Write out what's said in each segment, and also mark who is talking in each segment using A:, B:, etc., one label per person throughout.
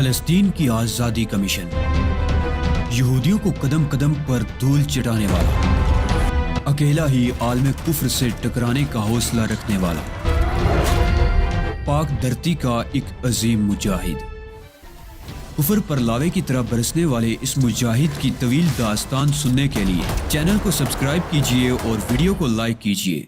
A: فلسطین کی آزادی کمیشن، یہودیوں کو قدم قدم پر دھول چٹانے والا، اکیلا ہی عالم کفر سے ٹکرانے کا حوصلہ رکھنے والا، پاک دھرتی کا ایک عظیم مجاہد، کفر پر لاوے کی طرح برسنے والے اس مجاہد کی طویل داستان سننے کے لیے چینل کو سبسکرائب کیجئے اور ویڈیو کو لائک کیجئے۔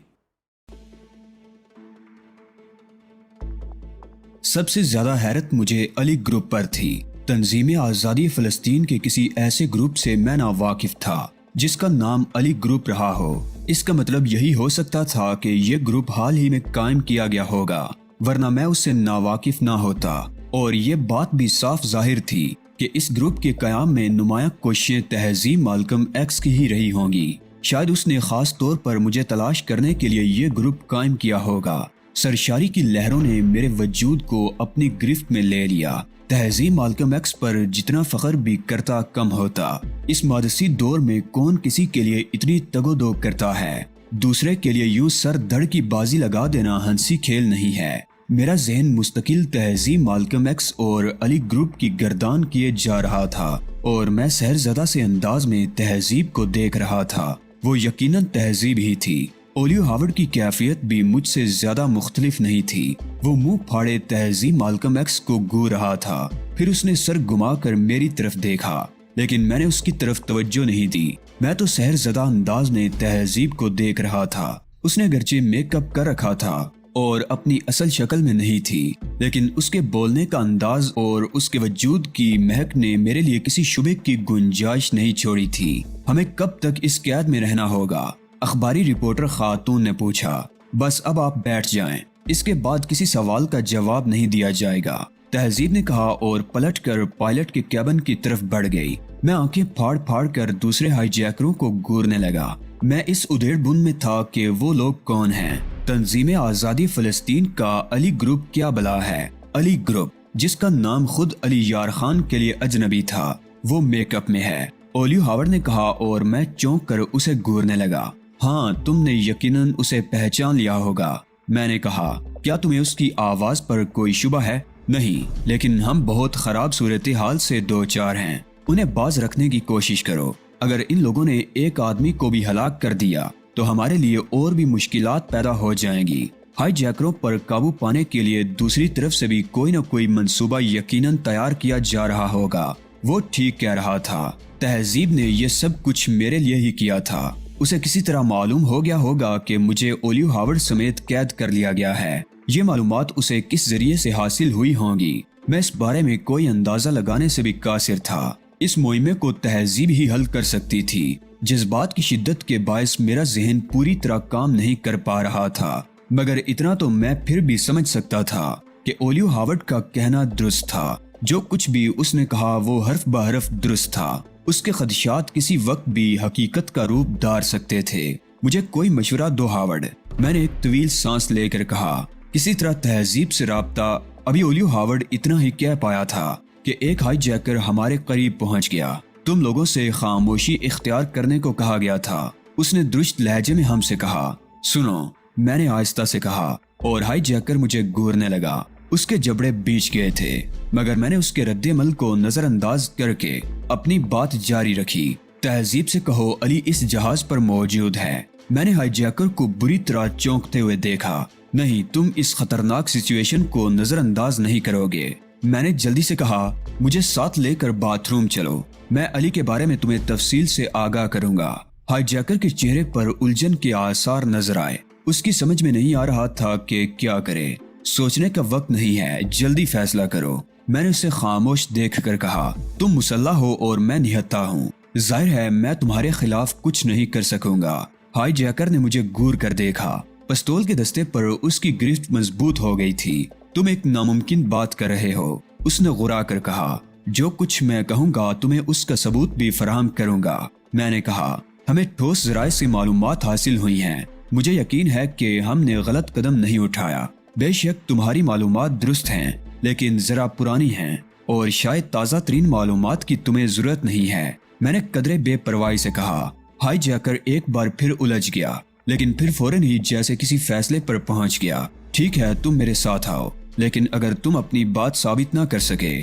A: سب سے زیادہ حیرت مجھے علی گروپ پر تھی۔ تنظیم آزادی فلسطین کے کسی ایسے گروپ سے میں ناواقف تھا جس کا نام علی گروپ رہا ہو۔ اس کا مطلب یہی ہو سکتا تھا کہ یہ گروپ حال ہی میں قائم کیا گیا ہوگا، ورنہ میں اس سے ناواقف نہ ہوتا۔ اور یہ بات بھی صاف ظاہر تھی کہ اس گروپ کے قیام میں نمایاں کوششیں تہذیب مالکم ایکس کی ہی رہی ہوں گی۔ شاید اس نے خاص طور پر مجھے تلاش کرنے کے لیے یہ گروپ قائم کیا ہوگا۔ سرشاری کی لہروں نے میرے وجود کو اپنی گرفت میں لے لیا۔ تہذیب مالکم ایکس پر جتنا فخر بھی کرتا کم ہوتا۔ اس مادسی دور میں کون کسی کے لیے اتنی تگ و دو کرتا ہے؟ دوسرے کے لیے یوں سر دھڑ کی بازی لگا دینا ہنسی کھیل نہیں ہے۔ میرا ذہن مستقل تہذیب مالکم ایکس اور علی گروپ کی گردان کیے جا رہا تھا، اور میں سحرزدہ سے انداز میں تہذیب کو دیکھ رہا تھا۔ وہ یقیناً تہذیب ہی تھی۔ اولیو ہاورڈ کی کیفیت بھی مجھ سے زیادہ مختلف نہیں تھی۔ وہ منہ پھاڑے تہذیب مالکم ایکس کو گو رہا تھا، پھر اس نے سر گھما کر میری طرف دیکھا، لیکن میں نے اس کی طرف توجہ نہیں دی۔ میں تو سحرزدہ انداز میں تہذیب کو دیکھ رہا تھا۔ اس نے گرچہ میک اپ کر رکھا تھا اور اپنی اصل شکل میں نہیں تھی، لیکن اس کے بولنے کا انداز اور اس کے وجود کی مہک نے میرے لیے کسی شبے کی گنجائش نہیں چھوڑی تھی۔ ہمیں کب تک اس قید میں رہنا ہوگا؟ اخباری رپورٹر خاتون نے پوچھا۔ بس اب آپ بیٹھ جائیں، اس کے بعد کسی سوال کا جواب نہیں دیا جائے گا، تہذیب نے کہا اور پلٹ کر پائلٹ کے کیبن کی طرف بڑھ گئی۔ میں آنکھیں پھاڑ پھاڑ کر دوسرے ہائی جیکروں کو گورنے لگا۔ میں اس ادھیڑ بن میں تھا کہ وہ لوگ کون ہیں۔ تنظیم آزادی فلسطین کا علی گروپ کیا بلا ہے؟ علی گروپ جس کا نام خود علی یار خان کے لیے اجنبی تھا، وہ میک اپ میں ہے، اولیو ہاورڈ نے کہا، اور میں چونک کر اسے گورنے لگا۔ ہاں، تم نے یقیناً اسے پہچان لیا ہوگا، میں نے کہا۔ کیا تمہیں اس کی آواز پر کوئی شبہ ہے؟ نہیں، لیکن ہم بہت خراب صورتحال سے دوچار ہیں۔ انہیں باز رکھنے کی کوشش کرو۔ اگر ان لوگوں نے ایک آدمی کو بھی ہلاک کر دیا تو ہمارے لیے اور بھی مشکلات پیدا ہو جائیں گی۔ ہائی جیکروں پر قابو پانے کے لیے دوسری طرف سے بھی کوئی نہ کوئی منصوبہ یقیناً تیار کیا جا رہا ہوگا۔ وہ ٹھیک کہہ رہا تھا، تہذیب نے یہ سب کچھ میرے لیے ہی کیا تھا۔ اسے کسی طرح معلوم ہو گیا ہوگا کہ مجھے اولیو ہاورڈ سمیت قید کر لیا گیا ہے۔ یہ معلومات اسے کس ذریعے سے حاصل ہوئی ہوں گی، میں اس بارے میں کوئی اندازہ لگانے سے بھی قاصر تھا۔ اس مہمے کو تہذیب ہی حل کر سکتی تھی۔ جذبات کی شدت کے باعث میرا ذہن پوری طرح کام نہیں کر پا رہا تھا، مگر اتنا تو میں پھر بھی سمجھ سکتا تھا کہ اولیو ہاورڈ کا کہنا درست تھا۔ جو کچھ بھی اس نے کہا وہ حرف بہ حرف درست تھا۔ اس کے خدشات کسی وقت بھی حقیقت کا روپ دھار سکتے تھے۔ مجھے کوئی مشورہ دو ہاورڈ، میں نے ایک طویل سانس لے کر کہا۔ کسی طرح تہذیب سے رابطہ۔ ابھی اولیو ہاورڈ اتنا ہی کہہ پایا تھا کہ ایک ہائی جیکر ہمارے قریب پہنچ گیا۔ تم لوگوں سے خاموشی اختیار کرنے کو کہا گیا تھا، اس نے درست لہجے میں ہم سے کہا۔ سنو، میں نے آہستہ سے کہا، اور ہائی جیکر مجھے گورنے لگا۔ اس کے جبڑے بیچ گئے تھے، مگر میں نے اس کے رد عمل کو نظر انداز کر کے اپنی بات جاری رکھی۔ تہذیب سے کہو علی اس جہاز پر موجود ہے۔ میں نے ہائی جیکر کو بری طرح چونکتے ہوئے دیکھا۔ نہیں، تم اس خطرناک سچویشن کو نظر انداز نہیں کرو گے، میں نے جلدی سے کہا۔ مجھے ساتھ لے کر باتھ روم چلو، میں علی کے بارے میں تمہیں تفصیل سے آگاہ کروں گا۔ ہائی جیکر کے چہرے پر الجھن کے آثار نظر آئے۔ اس کی سمجھ میں نہیں آ رہا تھا کہ کیا کرے۔ سوچنے کا وقت نہیں ہے، جلدی فیصلہ کرو، میں نے اسے خاموش دیکھ کر کہا۔ تم مسلح ہو اور میں نہتا ہوں، ظاہر ہے میں تمہارے خلاف کچھ نہیں کر سکوں گا۔ ہائی جیکر نے مجھے گور کر دیکھا۔ پستول کے دستے پر اس کی گرفت مضبوط ہو گئی تھی۔ تم ایک ناممکن بات کر رہے ہو، اس نے غرا کر کہا۔ جو کچھ میں کہوں گا تمہیں اس کا ثبوت بھی فراہم کروں گا، میں نے کہا۔ ہمیں ٹھوس ذرائع سے معلومات حاصل ہوئی ہیں۔ مجھے یقین ہے کہ ہم نے غلط قدم نہیں اٹھایا۔ بے شک تمہاری معلومات درست ہیں، لیکن ذرا پرانی ہیں، اور شاید تازہ ترین معلومات کی تمہیں ضرورت نہیں ہے، میں نے قدرے بے پرواہی سے کہا۔ ہائی جیکر ایک بار پھر الجھ گیا، لیکن پھر فوراً ہی جیسے کسی فیصلے پر پہنچ گیا۔ ٹھیک ہے، تم میرے ساتھ آؤ، لیکن اگر تم اپنی بات ثابت نہ کر سکے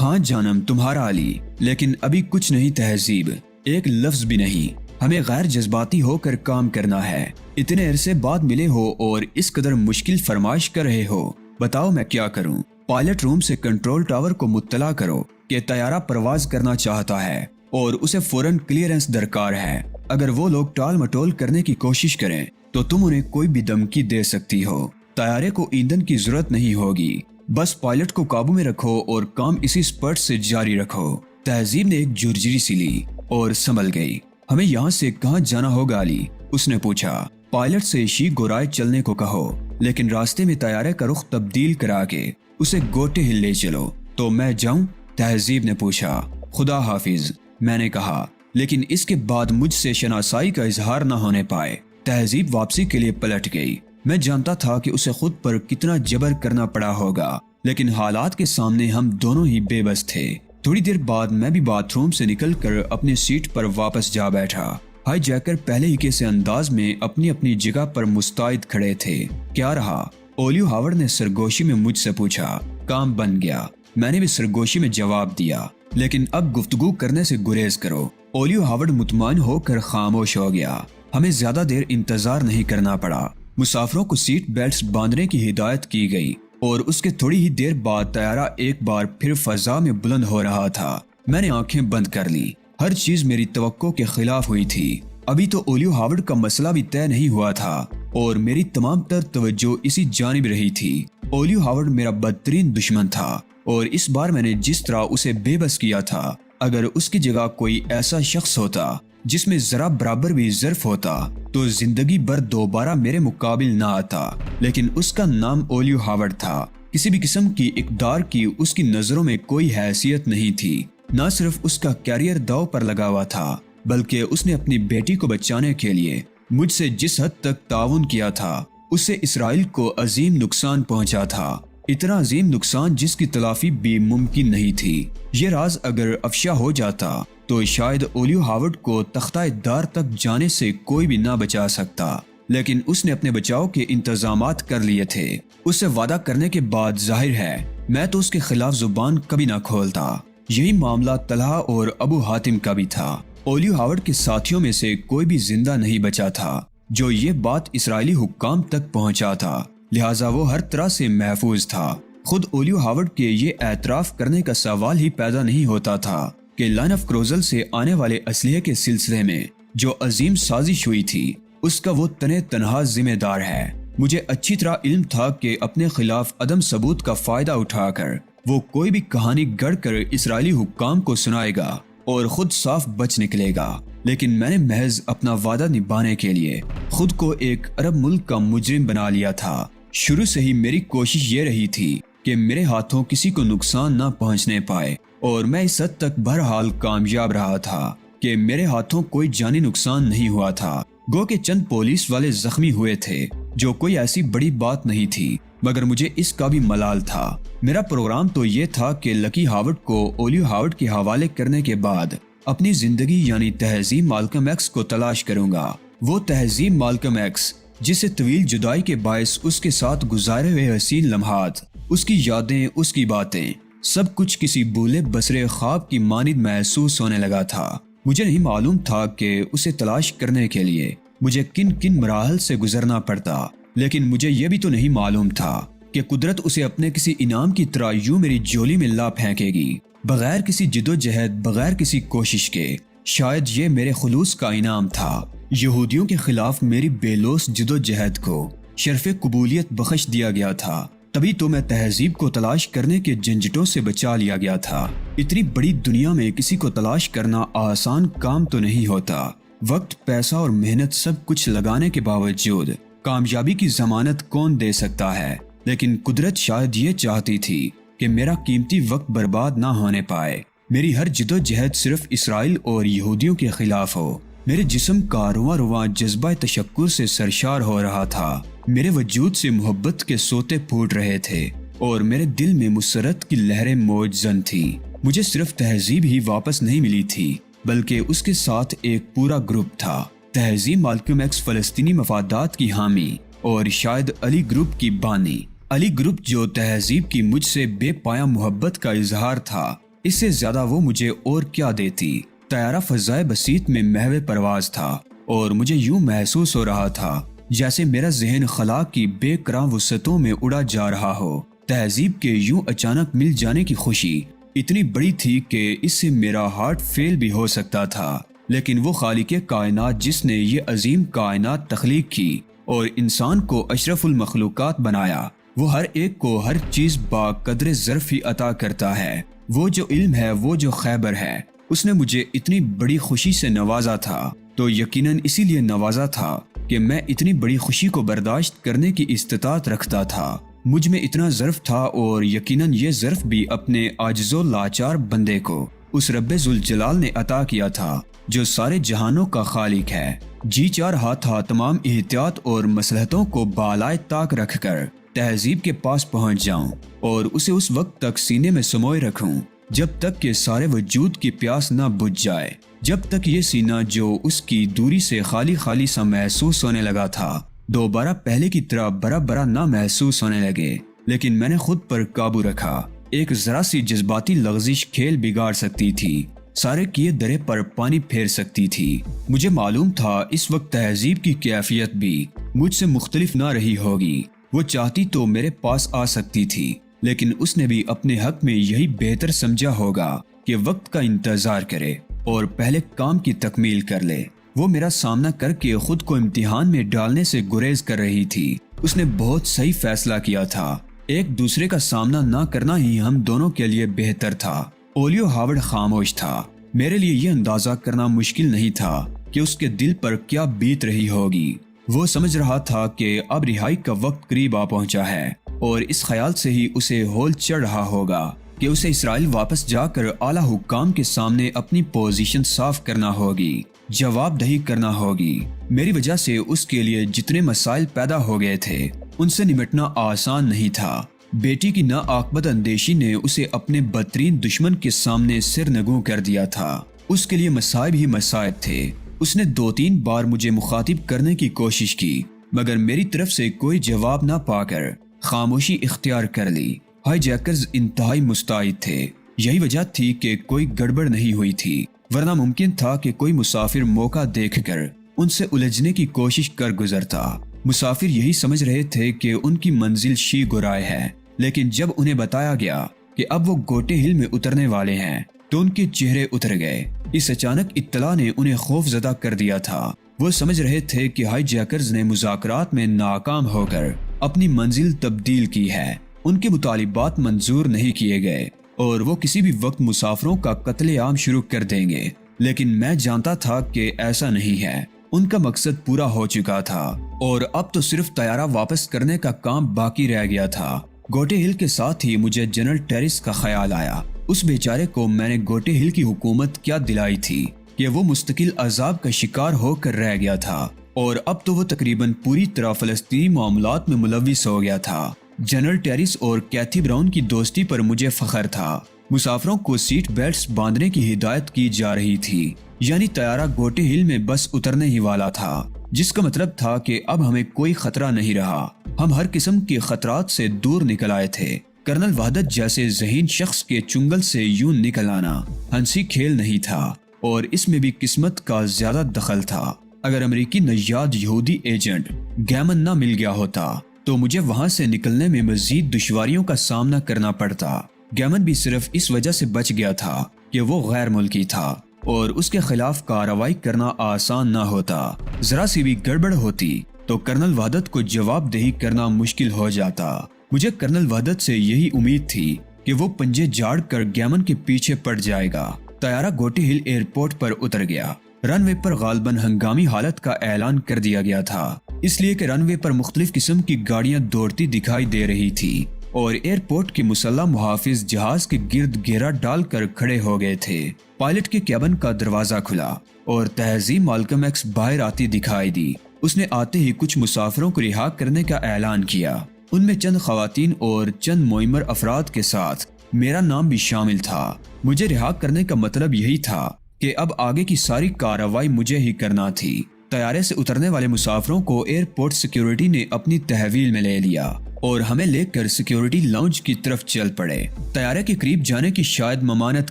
A: ہاں جانم تمہارا علی، لیکن ابھی کچھ نہیں تہذیب، ایک لفظ بھی نہیں۔ ہمیں غیر جذباتی ہو کر کام کرنا ہے۔ اتنے عرصے بعد ملے ہو اور اس قدر مشکل فرمائش کر رہے ہو، بتاؤ میں کیا کروں؟ پائلٹ روم سے کنٹرول ٹاور کو مطلع کرو کہ طیارہ پرواز کرنا چاہتا ہے اور اسے فوراً کلیئرنس درکار ہے۔ اگر وہ لوگ ٹال مٹول کرنے کی کوشش کریں تو تم انہیں کوئی بھی دھمکی دے سکتی ہو۔ طیارے کو ایندھن کی ضرورت نہیں ہوگی، بس پائلٹ کو قابو میں رکھو اور کام اسی سپرٹ سے جاری رکھو۔ تہذیب نے ایک جرجری سی لی اور سنبھل گئی۔ ہمیں یہاں سے کہاں جانا ہوگا علی؟ اس نے پوچھا۔ پائلٹ سے شی گورائے چلنے کو کہو، لیکن راستے میں طیارے کا رخ تبدیل کرا کے اسے گوٹے ہل لے چلو۔ تو میں جاؤں؟ تہذیب نے پوچھا۔ خدا حافظ، میں نے کہا، لیکن اس کے بعد مجھ سے شناسائی کا اظہار نہ ہونے پائے۔ تہذیب واپسی کے لیے پلٹ گئی۔ میں جانتا تھا کہ اسے خود پر کتنا جبر کرنا پڑا ہوگا، لیکن حالات کے سامنے ہم دونوں ہی بے بس تھے۔ تھوڑی دیر بعد میں بھی باتھ روم سے نکل کر اپنی سیٹ پر واپس جا بیٹھا۔ ہائی جیکر پہلے ہی کے سے انداز میں اپنی اپنی جگہ پر مستعد کھڑے تھے۔ کیا رہا؟ اولیو ہاورڈ نے سرگوشی میں مجھ سے پوچھا۔ کام بن گیا، میں نے بھی سرگوشی میں جواب دیا، لیکن اب گفتگو کرنے سے گریز کرو۔ اولیو ہاورڈ مطمئن ہو کر خاموش ہو گیا۔ ہمیں زیادہ دیر انتظار نہیں کرنا پڑا۔ مسافروں کو سیٹ بیلٹس باندھنے کی ہدایت کی گئی اور اس کے تھوڑی ہی دیر بعد طیارہ ایک بار پھر فضا میں بلند ہو رہا تھا۔ میں نے آنکھیں بند کر لی۔ ہر چیز میری توقع کے خلاف ہوئی تھی۔ ابھی تو اولیو ہاورڈ کا مسئلہ بھی طے نہیں ہوا تھا اور میری تمام تر توجہ اسی جانب رہی تھی۔ اولیو ہاورڈ میرا بدترین دشمن تھا اور اس بار میں نے جس طرح اسے بے بس کیا تھا، اگر اس کی جگہ کوئی ایسا شخص ہوتا جس میں ذرا برابر بھی ظرف ہوتا تو زندگی بھر دوبارہ میرے مقابل نہ آتا، لیکن اس کا نام اولیو ہاورڈ تھا۔ کسی بھی قسم کی اقدار کی اس کی نظروں میں کوئی حیثیت نہیں تھی۔ نہ صرف اس کا کیریئر داؤ پر لگا ہوا تھا، بلکہ اس نے اپنی بیٹی کو بچانے کے لیے مجھ سے جس حد تک تعاون کیا تھا، اس سے اسرائیل کو عظیم نقصان پہنچا تھا۔ اتنا عظیم نقصان جس کی تلافی بھی ممکن نہیں تھی۔ یہ راز اگر افشا ہو جاتا تو شاید اولیو ہاورڈ کو تختہ دار تک جانے سے کوئی بھی نہ بچا سکتا، لیکن اس نے اپنے بچاؤ کے انتظامات کر لیے تھے۔ اس سے وعدہ کرنے کے بعد ظاہر ہے میں تو اس کے خلاف زبان کبھی نہ کھولتا۔ یہی معاملہ طلحہ اور ابو حاتم کا بھی تھا۔ اولیو ہاورڈ کے ساتھیوں میں سے کوئی بھی زندہ نہیں بچا تھا جو یہ بات اسرائیلی حکام تک پہنچا تھا، لہٰذا وہ ہر طرح سے محفوظ تھا۔ خود اولیو ہاورڈ کے یہ اعتراف کرنے کا سوال ہی پیدا نہیں ہوتا تھا کہ لائن آف کروزل سے آنے والے اسلحے کے سلسلے میں جو عظیم سازش ہوئی تھی، اس کا وہ تنہا ذمہ دار ہے۔ مجھے اچھی طرح علم تھا کہ اپنے خلاف عدم ثبوت کا فائدہ اٹھا کر وہ کوئی بھی کہانی گڑھ کر اسرائیلی حکام کو سنائے گا اور خود صاف بچ نکلے گا، لیکن میں نے محض اپنا وعدہ نبھانے کے لیے خود کو ایک عرب ملک کا مجرم بنا لیا تھا۔ شروع سے ہی میری کوشش یہ رہی تھی کہ میرے ہاتھوں کسی کو نقصان نہ پہنچنے پائے، اور میں اس حد تک بہرحال کامیاب رہا تھا کہ میرے ہاتھوں کوئی جانی نقصان نہیں ہوا تھا۔ گو کہ چند پولیس والے زخمی ہوئے تھے جو کوئی ایسی بڑی بات نہیں تھی، مگر مجھے اس کا بھی ملال تھا۔ میرا پروگرام تو یہ تھا کہ لکی ہاورڈ کو اولیو ہاورڈ کے حوالے کرنے کے بعد اپنی زندگی یعنی تہذیب مالکم ایکس کو تلاش کروں گا۔ وہ تہذیب مالکم ایکس جسے طویل جدائی کے باعث اس کے ساتھ گزارے ہوئے حسین لمحات، اس کی یادیں، اس کی باتیں، سب کچھ کسی بولے بسرے خواب کی مانند محسوس ہونے لگا تھا۔ مجھے نہیں معلوم تھا کہ اسے تلاش کرنے کے لیے مجھے کن کن مراحل سے گزرنا پڑتا، لیکن مجھے یہ بھی تو نہیں معلوم تھا کہ قدرت اسے اپنے کسی انعام کی طرح یوں میری جولی میں لا پھینکے گی، بغیر کسی جدوجہد، بغیر کسی کوشش کے۔ شاید یہ میرے خلوص کا انعام تھا۔ یہودیوں کے خلاف میری بے لوث جدوجہد کو شرف قبولیت بخش دیا گیا تھا، تبھی تو میں تہذیب کو تلاش کرنے کے جھنجھٹوں سے بچا لیا گیا تھا۔ اتنی بڑی دنیا میں کسی کو تلاش کرنا آسان کام تو نہیں ہوتا۔ وقت، پیسہ اور محنت سب کچھ لگانے کے باوجود کامیابی کی ضمانت کون دے سکتا ہے؟ لیکن قدرت شاید یہ چاہتی تھی کہ میرا قیمتی وقت برباد نہ ہونے پائے، میری ہر جدوجہد صرف اسرائیل اور یہودیوں کے خلاف ہو۔ میرے جسم کا رواں رواں جذبہ تشکر سے سرشار ہو رہا تھا، میرے وجود سے محبت کے سوتے پھوٹ رہے تھے اور میرے دل میں مسرت کی لہریں موج زن تھی۔ مجھے صرف تہذیب ہی واپس نہیں ملی تھی، بلکہ اس کے ساتھ ایک پورا گروپ تھا۔ تہذیب مالکم ایکس فلسطینی مفادات کی حامی اور شاید علی گروپ کی بانی۔ علی گروپ جو تہذیب کی مجھ سے بے پایہ محبت کا اظہار تھا اس سے زیادہ وہ مجھے اور کیا دیتی۔ طیارہ فضائے بسیط میں محو پرواز تھا اور مجھے یوں محسوس ہو رہا تھا جیسے میرا ذہن خلا کی بے کراں وسعتوں میں اڑا جا رہا ہو۔ تہذیب کے یوں اچانک مل جانے کی خوشی اتنی بڑی تھی کہ اس سے میرا ہارٹ فیل بھی ہو سکتا تھا، لیکن وہ خالق کائنات جس نے یہ عظیم کائنات تخلیق کی اور انسان کو اشرف المخلوقات بنایا، وہ ہر ایک کو ہر چیز با قدر ظرف ہی عطا کرتا ہے۔ وہ جو علم ہے، وہ جو خیبر ہے، اس نے مجھے اتنی بڑی خوشی سے نوازا تھا، تو یقیناً اسی لیے نوازا تھا کہ میں اتنی بڑی خوشی کو برداشت کرنے کی استطاعت رکھتا تھا۔ مجھ میں اتنا ظرف تھا اور یقیناً یہ ظرف بھی اپنے عاجز و لاچار بندے کو اس رب ذوالجلال نے عطا کیا تھا جو سارے جہانوں کا خالق ہے۔ جی چاہ رہا تھا تمام احتیاط اور مصلحتوں کو بالائے طاق رکھ کر تہذیب کے پاس پہنچ جاؤں اور اسے اس وقت تک سینے میں سموئے رکھوں جب تک کہ سارے وجود کی پیاس نہ بجھ جائے، جب تک یہ سینہ جو اس کی دوری سے خالی خالی سا محسوس ہونے لگا تھا دوبارہ پہلے کی طرح برا برا نہ محسوس ہونے لگے۔ لیکن میں نے خود پر قابو رکھا۔ ایک ذرا سی جذباتی لغزش کھیل بگاڑ سکتی تھی، سارے کیے درے پر پانی پھیر سکتی تھی۔ مجھے معلوم تھا اس وقت تہذیب کی کیفیت بھی مجھ سے مختلف نہ رہی ہوگی۔ وہ چاہتی تو میرے پاس آ سکتی تھی، لیکن اس نے بھی اپنے حق میں یہی بہتر سمجھا ہوگا کہ وقت کا انتظار کرے اور پہلے کام کی تکمیل کر لے۔ وہ میرا سامنا کر کے خود کو امتحان میں ڈالنے سے گریز کر رہی تھی۔ اس نے بہت صحیح فیصلہ کیا تھا۔ ایک دوسرے کا سامنا نہ کرنا ہی ہم دونوں کے لیے بہتر تھا۔ اولیو ہاورڈ خاموش تھا۔ میرے لیے یہ اندازہ کرنا مشکل نہیں تھا کہ اس کے دل پر کیا بیت رہی ہوگی۔ وہ سمجھ رہا تھا کہ اب رہائی کا وقت قریب آ پہنچا ہے اور اس خیال سے ہی اسے ہول چڑھ رہا ہوگا کہ اسے اسرائیل واپس جا کر اعلیٰ حکام کے سامنے اپنی پوزیشن صاف کرنا ہوگی، جواب دہی کرنا ہوگی۔ میری وجہ سے اس کے لیے جتنے مسائل پیدا ہو گئے تھے ان سے نمٹنا آسان نہیں تھا۔ بیٹی کی ناعاقبت اندیشی نے اسے اپنے بدترین دشمن کے سامنے سر نگوں کر دیا تھا۔ اس کے لیے مصائب ہی مصائب تھے۔ اس نے 2-3 بار مجھے مخاطب کرنے کی کوشش کی، مگر میری طرف سے کوئی جواب نہ پا کر خاموشی اختیار کر لی۔ ہائی جیکرز انتہائی مستعد تھے۔ یہی وجہ تھی کہ کوئی گڑبڑ نہیں ہوئی تھی، ورنہ ممکن تھا کہ کوئی مسافر موقع دیکھ کر ان سے الجھنے کی کوشش کر گزرتا۔ مسافر یہی سمجھ رہے تھے کہ ان کی منزل شی گرائے ہے، لیکن جب انہیں بتایا گیا کہ اب وہ گوٹے ہل میں اترنے والے ہیں تو ان کے چہرے اتر گئے۔ اس اچانک اطلاع نے انہیں خوف زدہ کر دیا تھا۔ وہ سمجھ رہے تھے کہ ہائی جیکرز نے مذاکرات میں ناکام ہو کر اپنی منزل تبدیل کی ہے، ان کے مطالبات منظور نہیں کیے گئے اور وہ کسی بھی وقت مسافروں کا قتل عام شروع کر دیں گے۔ لیکن میں جانتا تھا کہ ایسا نہیں ہے۔ ان کا مقصد پورا ہو چکا تھا اور اب تو صرف طیارہ واپس کرنے کا کام باقی رہ گیا تھا۔ گوٹے ہل کے ساتھ ہی مجھے جنرل ٹیرس کا خیال آیا۔ اس بیچارے کو میں نے گوٹے ہل کی حکومت کیا دلائی تھی کہ وہ مستقل عذاب کا شکار ہو کر رہ گیا تھا اور اب تو وہ تقریباً پوری طرح فلسطینی معاملات میں ملوث ہو گیا تھا۔ جنرل ٹیرس اور کیتھی براؤن کی دوستی پر مجھے فخر تھا۔ مسافروں کو سیٹ بیلٹس باندھنے کی ہدایت کی جا رہی تھی، یعنی طیارہ گوٹے ہل میں بس اترنے ہی والا تھا، جس کا مطلب تھا کہ اب ہمیں کوئی خطرہ نہیں رہا۔ ہم ہر قسم کے خطرات سے دور نکل آئے تھے۔ کرنل وحدت جیسے ذہین شخص کے چنگل سے یوں نکل آنا ہنسی کھیل نہیں تھا اور اس میں بھی قسمت کا زیادہ دخل تھا۔ اگر امریکی نژاد یہودی ایجنٹ گیمن نہ مل گیا ہوتا تو مجھے وہاں سے نکلنے میں مزید دشواریوں کا سامنا کرنا پڑتا۔ گیمن بھی صرف اس وجہ سے بچ گیا تھا کہ وہ غیر ملکی تھا اور اس کے خلاف کارروائی کرنا آسان نہ ہوتا۔ ذرا سی بھی گڑبڑ ہوتی تو کرنل وحدت کو جواب دہی کرنا مشکل ہو جاتا۔ مجھے کرنل وحدت سے یہی امید تھی کہ وہ پنجے جھاڑ کر گیمن کے پیچھے پڑ جائے گا۔ طیارہ گوٹے ہل ایئرپورٹ پر اتر گیا۔ رن وے پر غالباً ہنگامی حالت کا اعلان کر دیا گیا تھا، اس لیے کہ رن وے پر مختلف قسم کی گاڑیاں دوڑتی دکھائی دے رہی تھی اور ایئرپورٹ کے مسلح محافظ جہاز کے گرد گھیرا ڈال کر کھڑے ہو گئے تھے۔ پائلٹ کے کیبن کا دروازہ کھلا اور تہذیب مالکم ایکس باہر آتی دکھائی دی۔ اس نے آتے ہی کچھ مسافروں کو رہا کرنے کا اعلان کیا۔ ان میں چند خواتین اور چند معمر افراد کے ساتھ میرا نام بھی شامل تھا۔ مجھے رہا کرنے کا مطلب یہی تھا کہ اب آگے کی ساری کارروائی مجھے ہی کرنا تھی۔ طیارے سے اترنے والے مسافروں کو ایئرپورٹ سیکیورٹی نے اپنی تحویل میں لے لیا اور ہمیں لے کر سیکیورٹی لاؤنج کی طرف چل پڑے۔ طیارے کے قریب جانے کی شاید ممانعت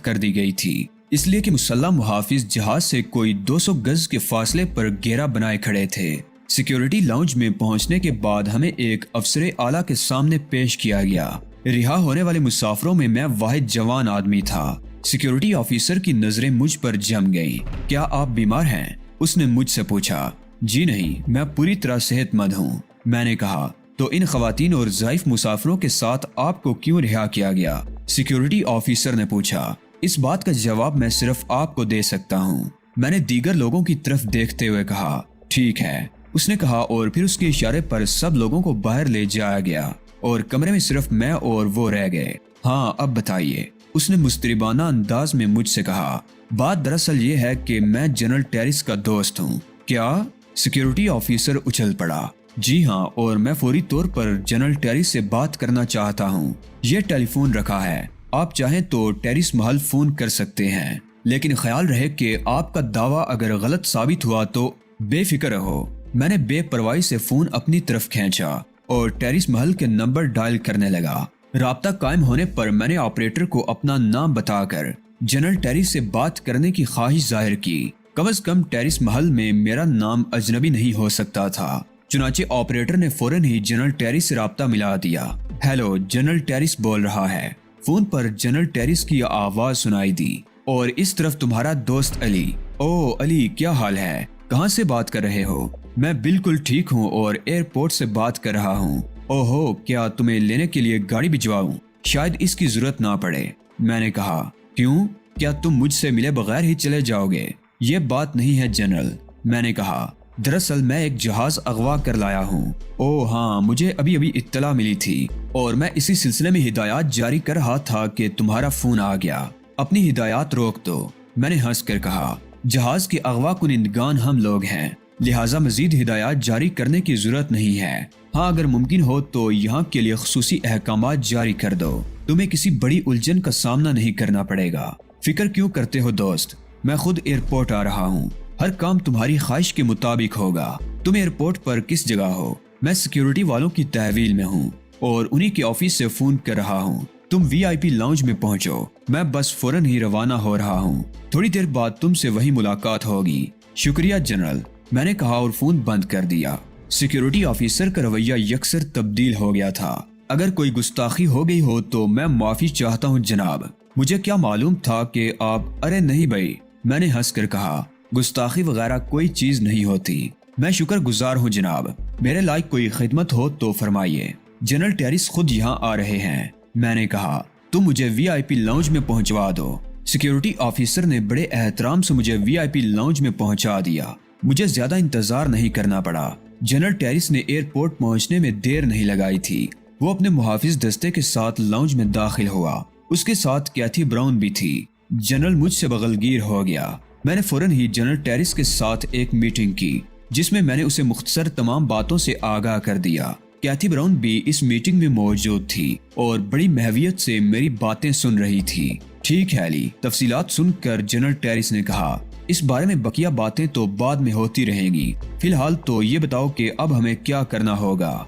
A: کر دی گئی تھی، اس لیے کہ مسلح محافظ جہاز سے کوئی 200 گز کے فاصلے پر گھیرا بنائے کھڑے تھے۔ سیکیورٹی لاؤنج میں پہنچنے کے بعد ہمیں ایک افسر اعلیٰ کے سامنے پیش کیا گیا۔ رہا ہونے والے مسافروں میں میں واحد جوان آدمی تھا۔ سیکیورٹی آفیسر کی نظریں مجھ پر جم گئیں۔ کیا آپ بیمار ہیں؟ اس نے مجھ سے پوچھا۔ جی نہیں، میں پوری طرح صحت مند ہوں، میں نے کہا۔ تو ان خواتین اور ضعیف مسافروں کے ساتھ آپ کو کیوں رہا کیا گیا؟ سیکیورٹی آفیسر نے پوچھا۔ اس بات کا جواب میں صرف آپ کو دے سکتا ہوں، میں نے دیگر لوگوں کی طرف دیکھتے ہوئے کہا۔ ٹھیک ہے، اس نے کہا، اور پھر اس کے اشارے پر سب لوگوں کو باہر لے جایا گیا اور کمرے میں صرف میں اور وہ رہ گئے۔ ہاں اب بتائیے، اس نے مستربانہ انداز میں مجھ سے کہا۔ بات دراصل یہ ہے کہ میں جنرل ٹیرس کا دوست ہوں۔ کیا؟ سیکیورٹی آفیسر اچھل پڑا۔ جی ہاں، اور میں فوری طور پر جنرل ٹیرس سے بات کرنا چاہتا ہوں۔ یہ ٹیلی فون رکھا ہے، آپ چاہیں تو ٹیرس محل فون کر سکتے ہیں، لیکن خیال رہے کہ آپ کا دعویٰ اگر غلط ثابت ہوا تو بے فکر رہو۔ میں نے بے پرواہی سے فون اپنی طرف کھینچا اور ٹیرس محل کے نمبر ڈائل کرنے لگا۔ رابطہ قائم ہونے پر میں نے آپریٹر کو اپنا نام بتا کر جنرل ٹیرس سے بات کرنے کی خواہش ظاہر کی۔ کم از کم ٹیرس محل میں میرا نام اجنبی نہیں ہو سکتا تھا۔ چنانچہ آپریٹر نے فوراً ہی جنرل ٹیرس سے رابطہ ملا دیا۔ ہیلو، جنرل ٹیرس بول رہا ہے۔ فون پر جنرل ٹیرس کی آواز سنائی دی، اور اس طرف تمہارا دوست علی۔ او علی، کیا حال ہے؟ کہاں سے بات کر رہے ہو؟ میں بالکل ٹھیک ہوں اور ایئرپورٹ سے بات کر رہا ہوں۔ اوہو، کیا تمہیں لینے کے لیے گاڑی بھجواؤں؟ شاید اس کی ضرورت نہ پڑے، میں نے کہا۔ کیوں؟ کیا تم مجھ سے ملے بغیر ہی چلے جاؤ گے؟ یہ بات نہیں ہے جنرل، میں نے کہا۔ دراصل میں ایک جہاز اغوا کر لایا ہوں۔ او ہاں، مجھے ابھی اطلاع ملی تھی اور میں اسی سلسلے میں ہدایات جاری کر رہا تھا کہ تمہارا فون آ گیا۔ اپنی ہدایات روک دو، میں نے ہنس کر کہا۔ جہاز کے اغوا کنندگان ہم لوگ ہیں، لہٰذا مزید ہدایات جاری کرنے کی ضرورت نہیں ہے۔ ہاں، اگر ممکن ہو تو یہاں کے لیے خصوصی احکامات جاری کر دو۔ تمہیں کسی بڑی الجھن کا سامنا نہیں کرنا پڑے گا۔ فکر کیوں کرتے ہو دوست؟ میں خود ایئرپورٹ آ رہا ہوں، ہر کام تمہاری خواہش کے مطابق ہوگا۔ تم ایئرپورٹ پر کس جگہ ہو؟ میں سیکیورٹی والوں کی تحویل میں ہوں اور انہی کے آفس سے فون کر رہا ہوں۔ تم وی آئی پی لاؤنج میں پہنچو، میں بس فوراً ہی روانہ ہو رہا ہوں۔ تھوڑی دیر بعد تم سے وہی ملاقات ہوگی۔ شکریہ جنرل، میں نے کہا اور فون بند کر دیا۔ سیکیورٹی آفیسر کا رویہ یکسر تبدیل ہو گیا تھا۔ اگر کوئی گستاخی ہو گئی ہو تو میں معافی چاہتا ہوں جناب، مجھے کیا معلوم تھا کہ آپ… ارے نہیں بھائی، میں نے ہنس کر کہا، گستاخی وغیرہ کوئی چیز نہیں ہوتی۔ میں شکر گزار ہوں جناب، میرے لائق کوئی خدمت ہو تو فرمائیے۔ جنرل ٹیرس خود یہاں آ رہے ہیں، میں نے کہا۔ تم مجھے وی آئی پی لاؤنج میں پہنچوا دو۔ سیکیورٹی آفیسر نے بڑے احترام سے مجھے وی آئی پی لاؤنج میں پہنچا دیا۔ مجھے زیادہ انتظار نہیں کرنا پڑا۔ جنرل ٹیرس نے ایئرپورٹ پہنچنے میں دیر نہیں لگائی تھی۔ وہ اپنے محافظ دستے کے ساتھ لاؤنج میں داخل ہوا۔ اس کے ساتھ کیتھی براؤن بھی تھی۔ جنرل مجھ سے بغلگیر ہو گیا۔ میں نے فوراً ہی جنرل ٹیرس کے ساتھ ایک میٹنگ کی، جس میں نے اسے مختصر تمام باتوں سے آگاہ کر دیا۔ کیتھی براؤن بھی اس میٹنگ میں موجود تھی اور بڑی محویت سے میری باتیں سن رہی تھی۔ ٹھیک ہے علی، تفصیلات سن کر جنرل ٹیرس نے کہا، اس بارے میں بقیہ باتیں تو بعد میں ہوتی رہیں گی، فی الحال تو یہ بتاؤ کہ اب ہمیں کیا کرنا ہوگا۔